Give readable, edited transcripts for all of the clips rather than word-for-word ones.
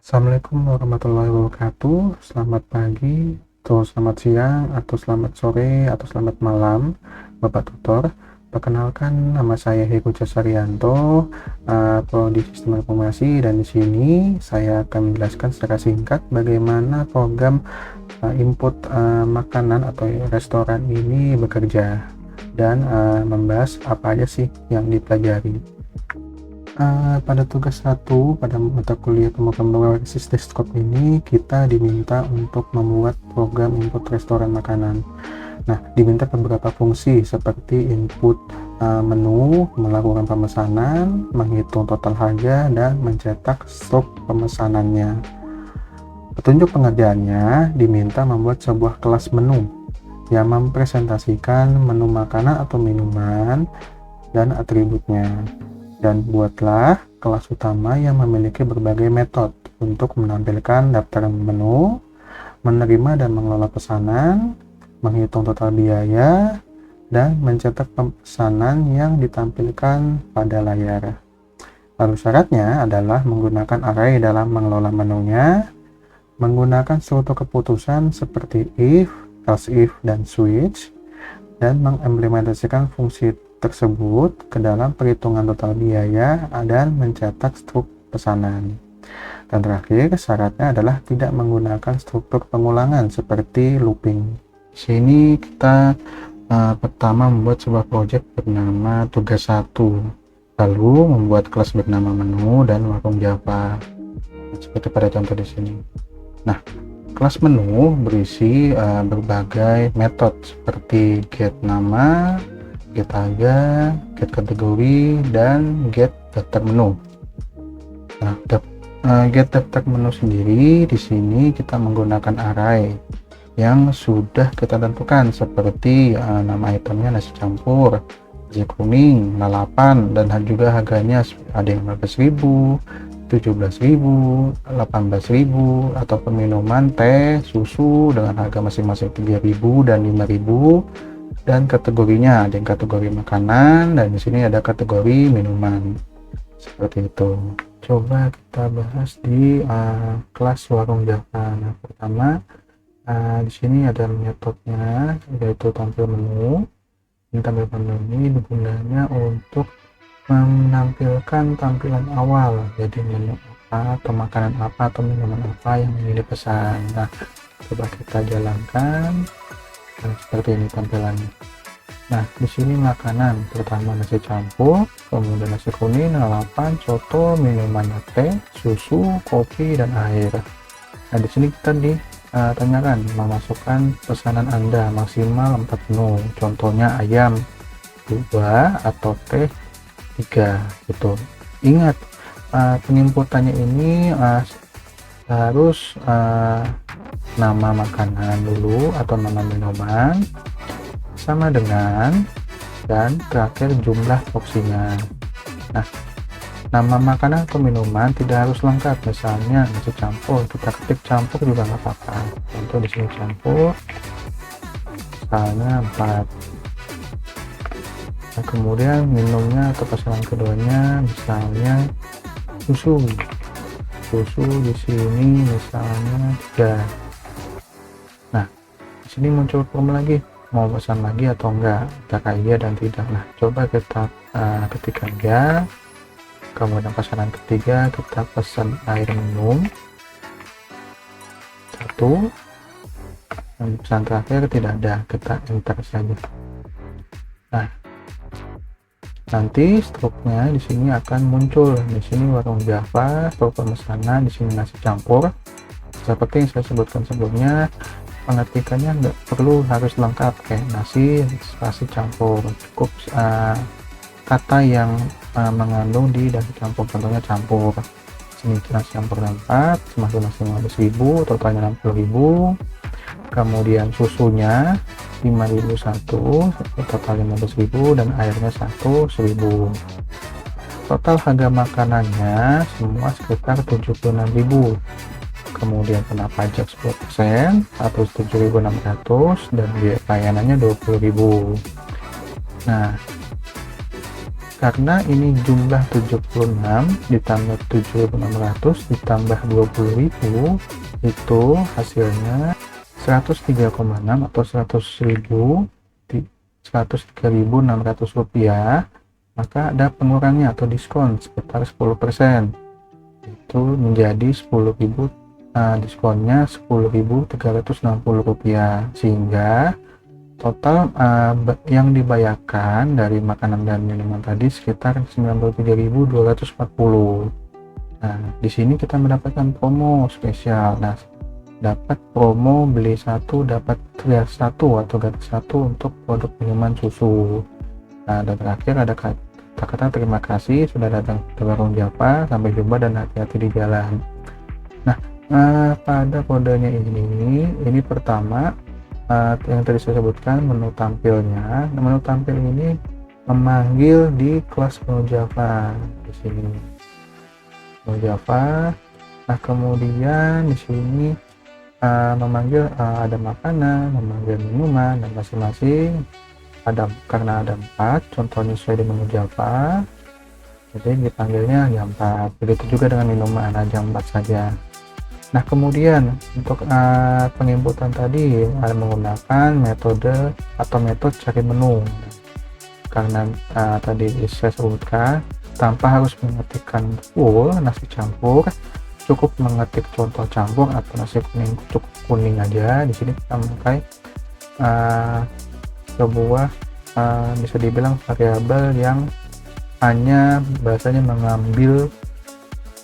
Assalamualaikum warahmatullahi wabarakatuh. Selamat pagi, atau selamat siang, atau selamat sore, atau selamat malam, Bapak Tutor. Perkenalkan, nama saya Heru Casarianto, Prodi Sistem Informasi, dan di sini saya akan menjelaskan secara singkat bagaimana program input makanan atau restoran ini bekerja dan membahas apa aja sih yang dipelajari. Pada tugas 1 pada mata kuliah pemrograman berbasis desktop ini kita diminta untuk membuat program input restoran makanan. Nah, diminta beberapa fungsi seperti input menu, melakukan pemesanan, menghitung total harga, dan mencetak struk pemesanannya. Petunjuk pengerjaannya diminta membuat sebuah kelas menu yang mempresentasikan menu makanan atau minuman dan atributnya. Dan buatlah kelas utama yang memiliki berbagai metode untuk menampilkan daftar menu, menerima dan mengelola pesanan, menghitung total biaya, dan mencetak pesanan yang ditampilkan pada layar. Lalu syaratnya adalah menggunakan array dalam mengelola menunya, menggunakan struktur keputusan seperti if, else if, dan switch, dan mengimplementasikan fungsi tersebut ke dalam perhitungan total biaya dan mencetak struk pesanan. Dan terakhir, syaratnya adalah tidak menggunakan struktur pengulangan seperti looping. Di sini kita pertama membuat sebuah project bernama tugas 1, lalu membuat kelas bernama menu dan warung Java, seperti pada contoh di sini. Nah, kelas menu berisi berbagai metode seperti get nama, get harga, get kategori, dan get daftar menu. Nah, get daftar menu sendiri di sini kita menggunakan array yang sudah kita tentukan seperti nama itemnya nasi campur, nasi kuning, lalapan, dan juga harganya ada yang 15.000, 17.000, 18.000, ataupun minuman teh, susu dengan harga masing-masing 3.000 dan 5.000. Dan kategorinya ada yang kategori makanan, dan di sini ada kategori minuman, seperti itu. Coba kita bahas di kelas warung Java. Nah, pertama di sini ada metodenya, yaitu tampil menu. Tampil menu ini gunanya untuk menampilkan tampilan awal, jadi menu apa atau makanan apa atau minuman apa yang ingin dipesan. Nah, coba kita jalankan. Nah, seperti ini tampilannya. Nah, di sini makanan pertama nasi campur, kemudian nasi kuning, lalapan, soto, minuman teh, susu, kopi, dan air. Nah, di sini kita ditanyakan memasukkan pesanan Anda maksimal 4 menu, contohnya ayam 2 atau teh 3 gitu. Ingat, penginputannya ini harus nama makanan dulu atau nama minuman sama dengan, dan terakhir jumlah porsinya. Nah, nama makanan atau minuman tidak harus lengkap, misalnya nasi campur kita ketik campur juga nggak apa-apa. Contoh di sini campur misalnya 4. Nah, kemudian minumnya atau pesanan keduanya misalnya susu di sini misalnya 3. Nah, di sini muncul form lagi, mau pesan lagi atau enggak, apakah iya dan tidak. Nah, coba kita ketik aja, kemudian pesanan ketiga kita pesan air minum 1, dan pesan terakhir tidak ada, kita enter saja. Nah, nanti struknya di sini akan muncul. Di sini warung Java, struk pemesanan, di sini nasi campur. Seperti yang saya sebutkan sebelumnya, pengetikannya nggak perlu harus lengkap kayak nasi spasi campur, cukup kata yang mengandung di nasi campur, contohnya campur. Sini nasi campur 4, semakin nasi 15.000, totalnya 60.000. Kemudian susunya 5.001, total 15.000, dan airnya 1.000. Total harga makanannya semua sekitar 76.000. Kemudian kena pajak 10%, 107.600, dan biaya layanannya 20.000. Nah, karena ini jumlah 76 ditambah 7.600 ditambah 20.000 itu hasilnya 103,6 atau 103.600 rupiah, maka ada pengurangnya atau diskon sekitar 10%, itu menjadi 10.000, diskonnya 10.360 rupiah, sehingga total yang dibayarkan dari makanan dan minuman tadi sekitar 93.240. Nah, di sini kita mendapatkan promo spesial. Nah, dapat promo beli satu dapat gratis satu atau gratis satu untuk produk minuman susu. Nah, dan terakhir ada kata-kata terima kasih sudah datang ke warung Java, sampai jumpa dan hati-hati di jalan. Nah, pada kodenya ini pertama, yang tadi saya sebutkan menu tampilnya. Menu tampil ini memanggil di kelas menu Java di sini. Menu Java. Nah, kemudian di sini memanggil ada makanan, memanggil minuman, dan masing-masing ada, karena ada 4, contohnya sesuai di menu Java, jadi dipanggilnya jam 4. Begitu juga dengan minuman, jam 4 saja. Nah, kemudian untuk penginputan tadi ada menggunakan metode cari menu, karena tadi saya sebutkan tanpa harus mengetikkan full nasi campur, cukup mengetik contoh campur atau nasi kuning, cukup kuning aja. Di sini kita memakai sebuah bisa dibilang variabel yang hanya bahasanya mengambil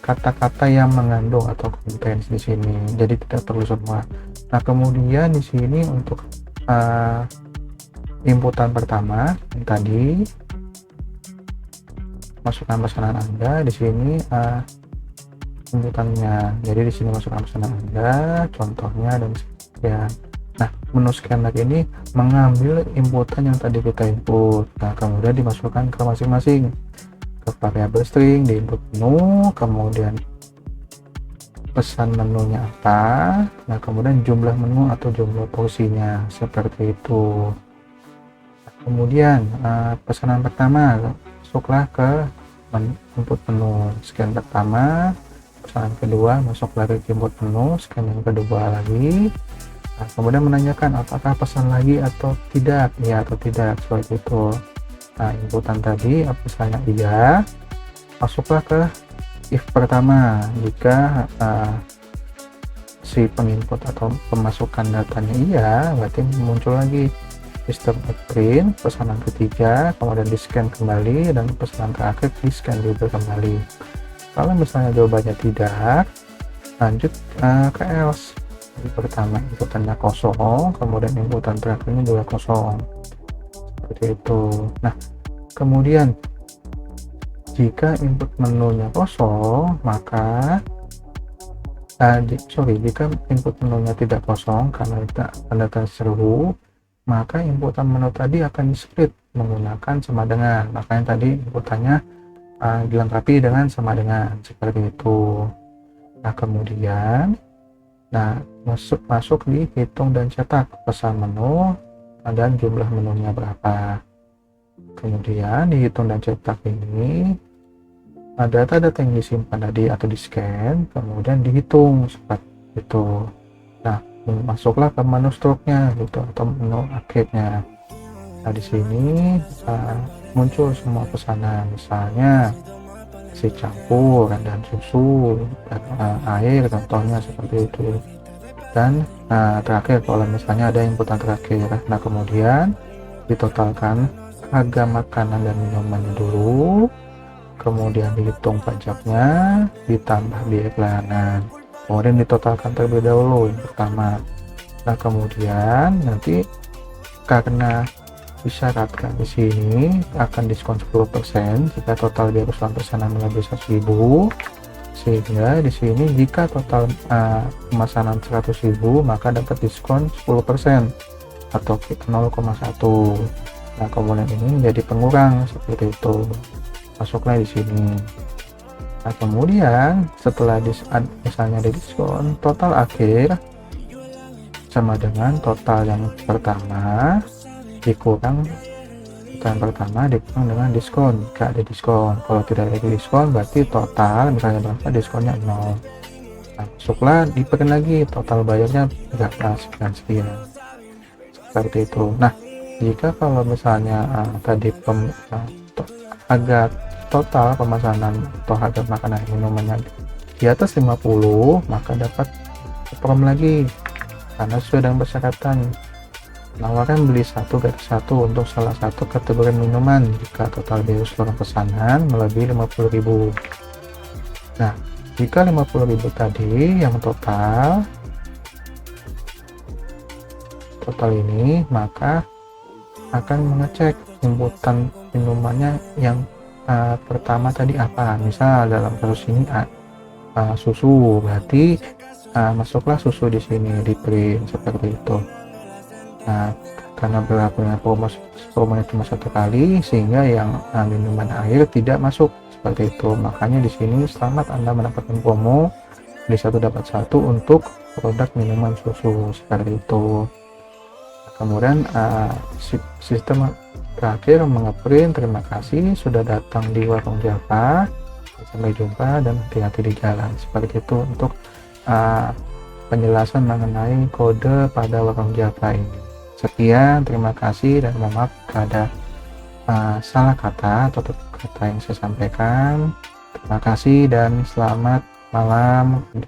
kata-kata yang mengandung atau kontens di sini, jadi tidak perlu semua. Nah, kemudian di sini untuk inputan pertama yang tadi, masukkan pesanan Anda di sini. Inputannya, jadi di sini masukkan pesanan Anda, contohnya dan sekian. Nah, menu scan lagi ini mengambil inputan yang tadi kita input. Nah, kemudian dimasukkan ke masing-masing, ke variabel string, di input menu, kemudian pesan menunya apa, nah kemudian jumlah menu atau jumlah porsinya seperti itu. Nah, kemudian pesanan pertama, masuklah ke input menu, scan pertama. Pesanan kedua, masuk lagi ke input menu, scan yang kedua lagi. Nah, kemudian menanyakan apakah pesan lagi atau tidak, ya atau tidak, seperti itu. Nah, inputan tadi misalnya iya, masuklah ke if pertama. Jika si penginput atau pemasukan datanya iya, berarti muncul lagi sistem print pesanan ketiga, kemudian di scan kembali, dan pesanan terakhir di scan juga kembali. Kalau misalnya jawabannya tidak, lanjut ke else. Jadi pertama inputannya kosong, kemudian inputan terakhirnya juga kosong, seperti itu. Nah, kemudian jika input menunya kosong, maka jika input menunya tidak kosong karena tanda seru, maka inputan menu tadi akan di split menggunakan sama dengan. Makanya tadi inputannya dilengkapi dengan sama dengan, seperti itu. Nah, kemudian masuk di hitung dan cetak pesan menu dan jumlah menunya berapa. Kemudian di hitung dan cetak ini data-data yang disimpan tadi atau di scan, kemudian dihitung seperti itu. Nah, masuklah ke menu struknya gitu atau menu akhirnya. Nah, di sini muncul semua pesanan, misalnya si campur dan susu dan air, contohnya seperti itu. Dan terakhir kalau misalnya ada inputan terakhir, nah kemudian ditotalkan harga makanan dan minumannya dulu, kemudian dihitung pajaknya ditambah biaya pelayanan, kemudian ditotalkan terlebih dahulu yang pertama. Nah, kemudian nanti karena disyaratkan di sini akan diskon 10% jika total biaya pesanan lebih 100.000, sehingga di sini jika total pemesanan 100.000 maka dapat diskon 10% atau 0,1. Nah, kemudian ini menjadi pengurang seperti itu, masuklah di sini. Nah, kemudian setelah misalnya ada diskon, total akhir sama dengan total yang pertama dikurang putaran pertama dikurang dengan diskon jika ada diskon. Kalau tidak ada diskon berarti total misalnya berapa, diskonnya 0. Nah, masuklah diperin lagi, total bayarnya berapa, sekian seperti itu. Nah, jika kalau misalnya tadi harga total pemesanan atau harga makanan minumannya di atas 50, maka dapat prom lagi karena sesuai dengan persyaratan. Nawaran beli satu gratis satu untuk salah satu kategori minuman jika total biaya seluruh pesanan melebihi 50.000. Nah, jika 50.000 tadi yang total ini, maka akan mengecek inputan minumannya yang pertama tadi apa. Misal dalam kasus ini susu, berarti masuklah susu di sini di print seperti itu. Nah, karena berlakunya promonya cuma satu kali, sehingga yang minuman air tidak masuk seperti itu. Makanya di sini selamat Anda mendapatkan promo beli satu dapat satu untuk produk minuman susu seperti itu. Kemudian sistem terakhir mengeprint. Terima kasih sudah datang di Warung Java. Sampai jumpa dan hati-hati di jalan. Seperti itu untuk penjelasan mengenai kode pada Warung Java ini. Sekian, terima kasih dan mohon maaf ada salah kata atau kata yang saya sampaikan. Terima kasih dan selamat malam.